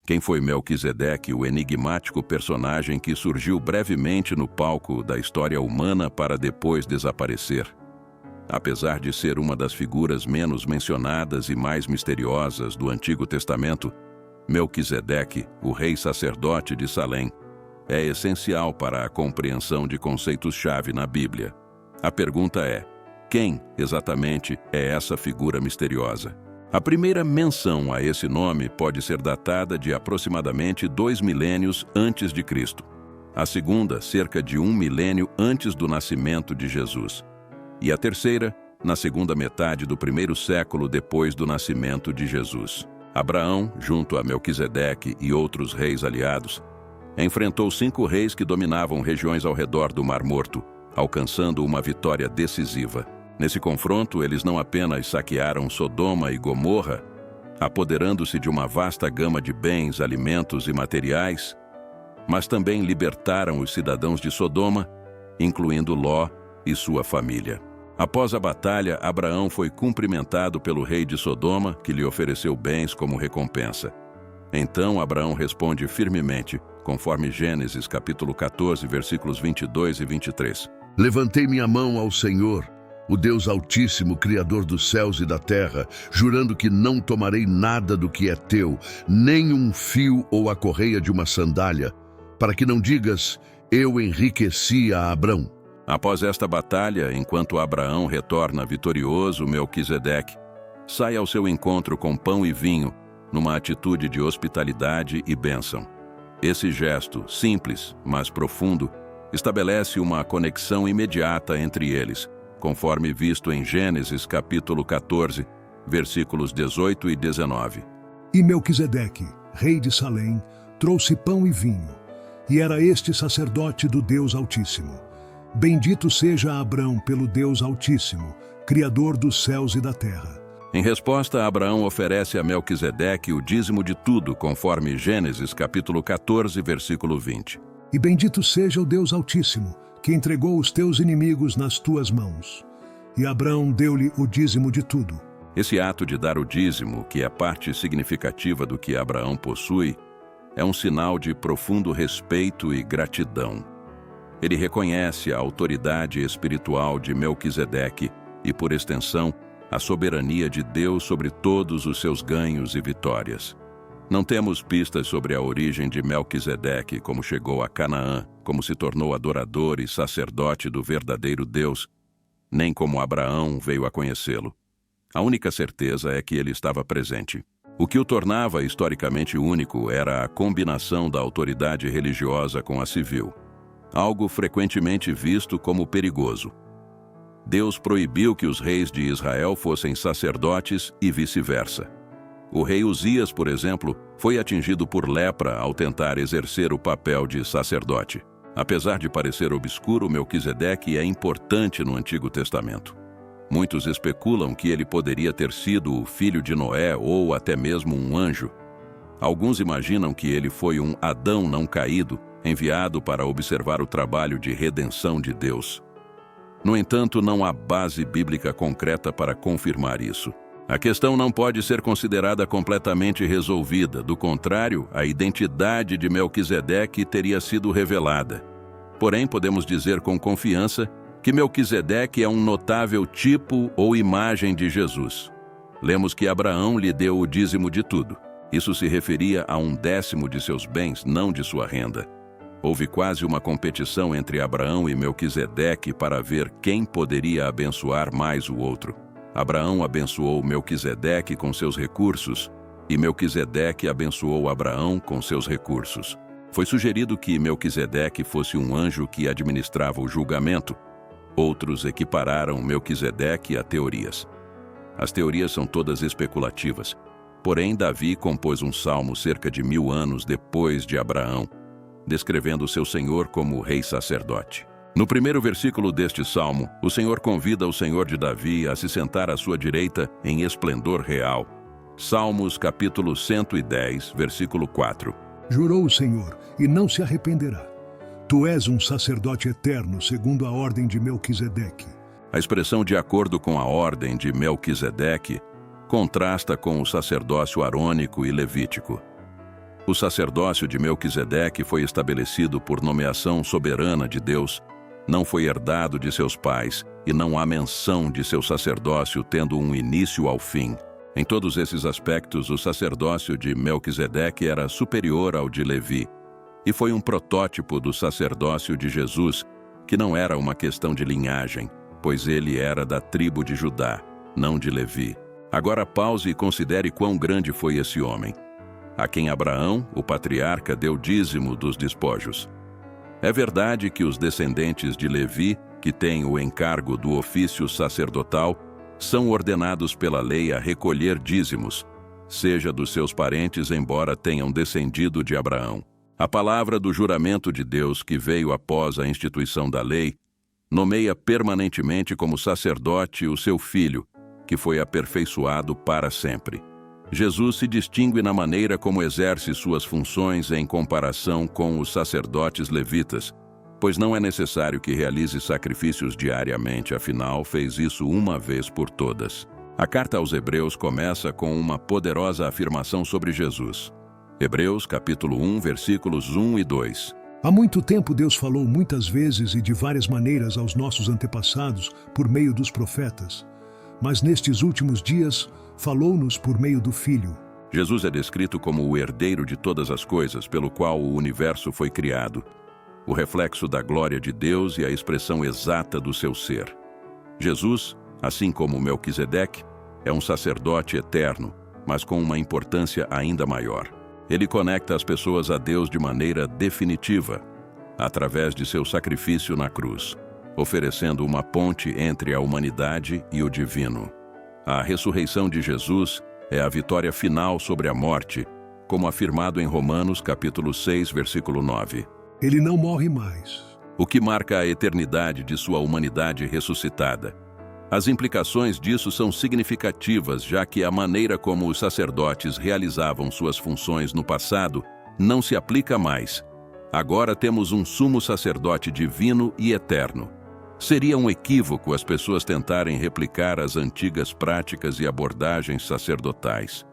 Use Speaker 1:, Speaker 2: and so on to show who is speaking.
Speaker 1: Quem foi Melquisedeque, o enigmático personagem que surgiu brevemente no palco da história humana para depois desaparecer? Apesar de ser uma das figuras menos mencionadas e mais misteriosas do Antigo Testamento, Melquisedeque, o rei sacerdote de Salém, é essencial para a compreensão de conceitos-chave na Bíblia. A pergunta é: quem, exatamente, é essa figura misteriosa? A primeira menção a esse nome pode ser datada de aproximadamente 2 milênios antes de Cristo. A segunda, cerca de 1 milênio antes do nascimento de Jesus. E a terceira, na segunda metade do primeiro século depois do nascimento de Jesus. Abraão, junto a Melquisedeque e outros reis aliados, enfrentou 5 reis que dominavam regiões ao redor do Mar Morto, alcançando uma vitória decisiva. Nesse confronto, eles não apenas saquearam Sodoma e Gomorra, apoderando-se de uma vasta gama de bens, alimentos e materiais, mas também libertaram os cidadãos de Sodoma, incluindo Ló e sua família. Após a batalha, Abraão foi cumprimentado pelo rei de Sodoma, que lhe ofereceu bens como recompensa. Então Abraão responde firmemente, conforme Gênesis capítulo 14, versículos 22 e 23.
Speaker 2: Levantei minha mão ao Senhor, o Deus Altíssimo, Criador dos céus e da terra, jurando que não tomarei nada do que é teu, nem um fio ou a correia de uma sandália, para que não digas, eu enriqueci a Abrão.
Speaker 1: Após esta batalha, enquanto Abraão retorna vitorioso, Melquisedeque sai ao seu encontro com pão e vinho, numa atitude de hospitalidade e bênção. Esse gesto, simples, mas profundo, estabelece uma conexão imediata entre eles, conforme visto em Gênesis capítulo 14, versículos 18 e 19.
Speaker 3: E Melquisedeque, rei de Salém, trouxe pão e vinho, e era este sacerdote do Deus Altíssimo. Bendito seja Abrão pelo Deus Altíssimo, Criador dos céus e da terra.
Speaker 1: Em resposta, Abraão oferece a Melquisedeque o dízimo de tudo, conforme Gênesis capítulo 14, versículo 20.
Speaker 3: E bendito seja o Deus Altíssimo, que entregou os teus inimigos nas tuas mãos. E Abrão deu-lhe o dízimo de tudo.
Speaker 1: Esse ato de dar o dízimo, que é parte significativa do que Abraão possui, é um sinal de profundo respeito e gratidão. Ele reconhece a autoridade espiritual de Melquisedeque e, por extensão, a soberania de Deus sobre todos os seus ganhos e vitórias. Não temos pistas sobre a origem de Melquisedeque, como chegou a Canaã, como se tornou adorador e sacerdote do verdadeiro Deus, nem como Abraão veio a conhecê-lo. A única certeza é que ele estava presente. O que o tornava historicamente único era a combinação da autoridade religiosa com a civil, algo frequentemente visto como perigoso. Deus proibiu que os reis de Israel fossem sacerdotes e vice-versa. O rei Uzias, por exemplo, foi atingido por lepra ao tentar exercer o papel de sacerdote. Apesar de parecer obscuro, Melquisedeque é importante no Antigo Testamento. Muitos especulam que ele poderia ter sido o filho de Noé ou até mesmo um anjo. Alguns imaginam que ele foi um Adão não caído, enviado para observar o trabalho de redenção de Deus. No entanto, não há base bíblica concreta para confirmar isso. A questão não pode ser considerada completamente resolvida, do contrário, a identidade de Melquisedeque teria sido revelada. Porém, podemos dizer com confiança que Melquisedeque é um notável tipo ou imagem de Jesus. Lemos que Abraão lhe deu o dízimo de tudo. Isso se referia a 1/10 de seus bens, não de sua renda. Houve quase uma competição entre Abraão e Melquisedeque para ver quem poderia abençoar mais o outro. Abraão abençoou Melquisedeque com seus recursos, e Melquisedeque abençoou Abraão com seus recursos. Foi sugerido que Melquisedeque fosse um anjo que administrava o julgamento. Outros equipararam Melquisedeque a teorias. As teorias são todas especulativas. Porém, Davi compôs um salmo cerca de 1000 anos depois de Abraão, descrevendo seu Senhor como rei sacerdote. No primeiro versículo deste salmo, o Senhor convida o Senhor de Davi a se sentar à sua direita em esplendor real. Salmos capítulo 110, versículo 4.
Speaker 3: Jurou o Senhor, e não se arrependerá. Tu és um sacerdote eterno, segundo a ordem de Melquisedeque.
Speaker 1: A expressão de acordo com a ordem de Melquisedeque contrasta com o sacerdócio arônico e levítico. O sacerdócio de Melquisedeque foi estabelecido por nomeação soberana de Deus, não foi herdado de seus pais e não há menção de seu sacerdócio tendo um início ao fim. Em todos esses aspectos, o sacerdócio de Melquisedeque era superior ao de Levi, e foi um protótipo do sacerdócio de Jesus, que não era uma questão de linhagem, pois ele era da tribo de Judá, não de Levi. Agora pause e considere quão grande foi esse homem, a quem Abraão, o patriarca, deu dízimo dos despojos. É verdade que os descendentes de Levi, que têm o encargo do ofício sacerdotal, são ordenados pela lei a recolher dízimos, seja dos seus parentes, embora tenham descendido de Abraão. A palavra do juramento de Deus, que veio após a instituição da lei, nomeia permanentemente como sacerdote o seu filho, que foi aperfeiçoado para sempre. Jesus se distingue na maneira como exerce suas funções em comparação com os sacerdotes levitas, pois não é necessário que realize sacrifícios diariamente, afinal, fez isso uma vez por todas. A carta aos Hebreus começa com uma poderosa afirmação sobre Jesus. Hebreus, capítulo 1, versículos 1 e 2.
Speaker 3: Há muito tempo Deus falou muitas vezes e de várias maneiras aos nossos antepassados por meio dos profetas, mas nestes últimos dias falou-nos por meio do Filho.
Speaker 1: Jesus é descrito como o herdeiro de todas as coisas, pelo qual o universo foi criado, o reflexo da glória de Deus e a expressão exata do seu ser. Jesus, assim como Melquisedeque, é um sacerdote eterno, mas com uma importância ainda maior. Ele conecta as pessoas a Deus de maneira definitiva, através de seu sacrifício na cruz, oferecendo uma ponte entre a humanidade e o divino. A ressurreição de Jesus é a vitória final sobre a morte, como afirmado em Romanos capítulo 6, versículo 9.
Speaker 3: Ele não morre mais.
Speaker 1: O que marca a eternidade de sua humanidade ressuscitada. As implicações disso são significativas, já que a maneira como os sacerdotes realizavam suas funções no passado não se aplica mais. Agora temos um sumo sacerdote divino e eterno. Seria um equívoco as pessoas tentarem replicar as antigas práticas e abordagens sacerdotais.